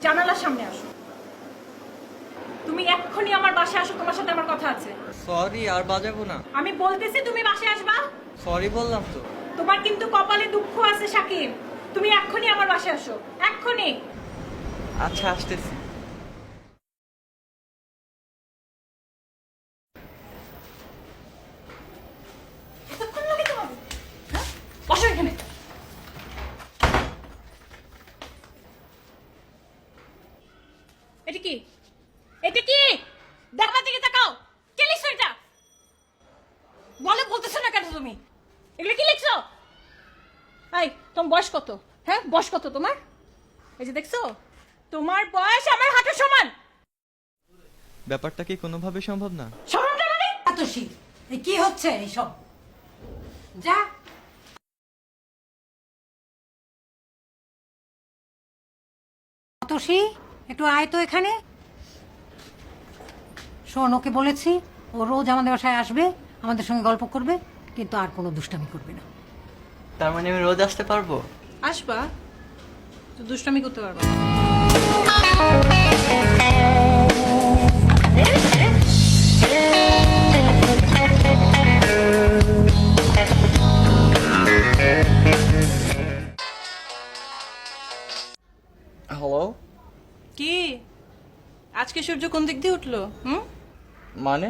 জানালার সামনে আসো। তুমি এক্ষুনি আমার বাসায় আসো, তোমার সাথে আমার কথা আছে। সরি, আর বাজাবো না। আমি বলতেছি তুমি বাসায় আসবা। সরি বললাম তো। তোমার কিন্তু কপালে দুঃখ আছে শাকিব, তুমি এক্ষুনি আমার বাসায় আসো, এক্ষুনি। আচ্ছা, আসতেছি। এতক্ষণ লাগে তোমার? হ্যাঁ? বসো এখানে। এটা কি? এটা কি? দেখো দিকে তাকাও। কে লিখছো এটা? বলে বলতেছো না কেন তুমি? এগুলো কি লিখছো? এই, তোমার বয়স কত? হ্যাঁ, বয়স কত তোমার? এই যে দেখছো, তোমার বয়স আমার হাঁটুর সমান। ব্যাপারটা কি কোনোভাবে সম্ভব না? সমানটা মানে? আতসী, এই কি হচ্ছে এইসব? যা। আতসী, একটু আয় তো এখানে। শোন, ওকে বলেছি ও রোজ আমাদের বাসায় আসবে, আমাদের সঙ্গে গল্প করবে, কিন্তু আর কোনো দুষ্টামি করবে না। তার মানে আমি রোজ আসতে পারবো? আসবা তো দুষ্টামি করতে পারবা। হ্যালো। কি আজকে সূর্য কোন দিক দিয়ে উঠলো? মানে?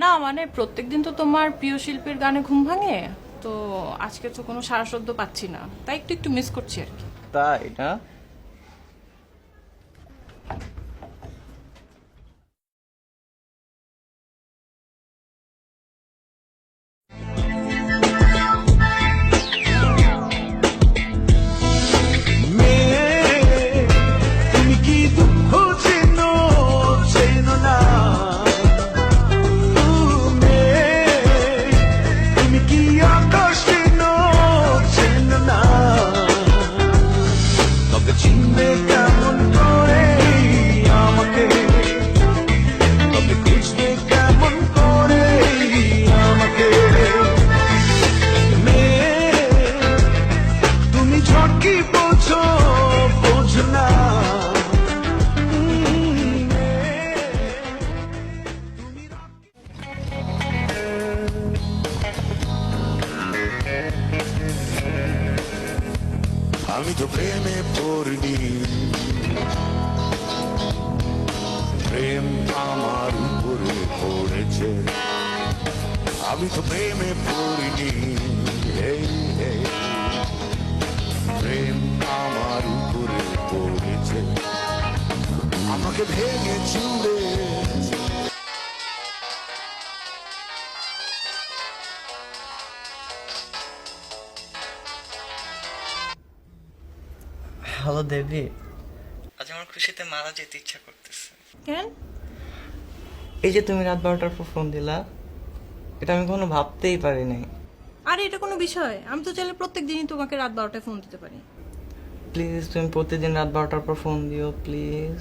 না মানে প্রত্যেকদিন তো তোমার প্রিয় শিল্পীর গানে ঘুম ভাঙে, তো আজকে তো কোনো সারা শব্দ পাচ্ছি না, তাই একটু একটু মিস করছি আর কি। তাই না? তুমি কি দুঃখ চেনো চেনো না? তুমি কি আকাশ চেনো চেনো না? তবে চিনবে কেমন করে আমাকে? তবে খুঁজবে কেমন করে আমাকে? তুমি ঝটকি বোঝো বোঝো না? আমি তো প্রেমে পড়িনি, প্রেম আমার উপরে পড়েছে। আমি তো প্রেমে পড়িনি, এই, এই, প্রেম আমার উপরে পড়েছে, আমাকে ভেঙে চুড়ে। হ্যালো দেবী, আজ আমার খুশিতে মারা যেতে ইচ্ছা করতেছে। কেন? এই যে তুমি রাত 12টার পর ফোন দিলা, এটা আমি কখনো ভাবতেই পারি নাই। আরে এটা কোনো বিষয়? আমি তো চাইলে প্রত্যেক দিনই তোমাকে রাত 12টায় ফোন দিতে পারি। প্লিজ তুমি প্রতিদিন রাত 12টার পর ফোন দিও প্লিজ।